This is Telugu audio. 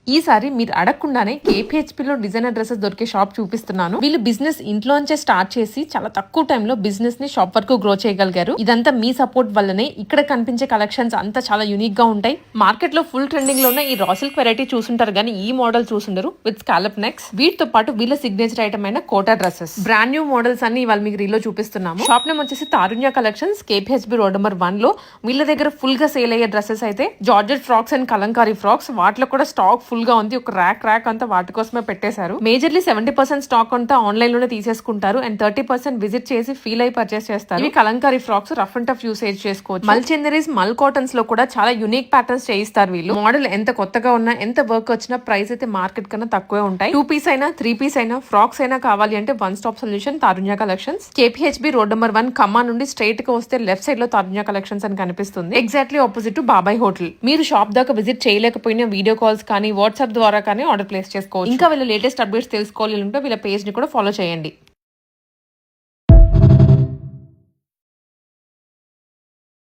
ఈసారి మీరు అడగకుండానే కేపీహెచ్పీలో డిజైనర్ డ్రెస్సెస్ దొరికే షాప్ చూపిస్తున్నాను. వీళ్ళు బిజినెస్ ఇంట్లోంచే స్టార్ట్ చేసి చాలా తక్కువ టైంలో బిజినెస్ ని షాప్ వరకు గ్రో చేయగలిగారు. ఇదంతా మీ సపోర్ట్ వల్లనే. ఇక్కడ కనిపించే కలెక్షన్స్ అంతా చాలా యూనిక్ గా ఉంటాయి. మార్కెట్ లో ఫుల్ ట్రెండింగ్ లో ఉన్న ఈ రా సిల్క్ వెరైటీ చూసుంటారు కానీ ఈ మోడల్ చూసుండరు విత్ స్కాలప్ నెక్స్. వీటితో పాటు వీళ్ళ సిగ్నేచర్ ఐటమ్ అయిన Kota dresses brand new models అన్ని ఇవాళ మీకు రీల్ లో చూపిస్తున్నాము. షాప్ నేమ్ వచ్చేసి Tarunya collections, KPHB road number 1 లో. వీళ్ళ దగ్గర ఫుల్ గా సేల్ అయ్యే డ్రెస్సెస్ అయితే georgette frocks and Kalamkari frocks. వాటిలో కూడా స్టాక్ ఫుల్ గా ఉంది. ఒక ర్యాక్ అంతా వాటి కోసమే పెట్టేశారు. మేజర్లీ 70% స్టాక్ అంతా ఆన్లైన్ లోనే తీసేసుకుంటారు అండ్ 30% విజిట్ చేసి ఫీల్ అయి పర్చేస్ చేస్తారు. ఇవి Kalamkari frocks rough and tough usage చేసుకోవచ్చు. మల్ చందరీస్, మల్ కాటన్స్ లో కూడా చాలా యూనిక్ ప్యాటర్న్స్ చేయిస్తారు వీళ్ళు. మోడల్ ఎంత కొత్తగా ఉన్నా, ఎంత వర్క్ వచ్చినా ప్రైస్ అయితే మార్కెట్ కన్నా తక్కువే ఉంటాయి. 2 పీస్ అయినా 3 పీస్ అయినా ఫ్రాక్స్ అయినా కావాలి అంటే one stop solution Tarunya collections. KPHB road number 1 Khammam నుండి స్ట్రైట్ గా వస్తే లెఫ్ట్ సైడ్ లో తారుణ్య కలెక్షన్స్ అని కనిపిస్తుంది. ఎగ్జాక్ట్లీ ఆపోజిట్ టు బాబాయ్ హోటల్. మీరు షాప్ దాకా విజిట్ చేయలేకపోయినా వీడియో కాల్స్ కానీ వాట్సాప్ ద్వారా కానీ ఆర్డర్ ప్లేస్ చేసుకోవచ్చు. ఇంకా వీళ్ళ లేటెస్ట్ అప్డేట్స్ తెలుసుకోవాలి అంటే వీళ్ళ పేజ్ ని కూడా ఫాలో చేయండి.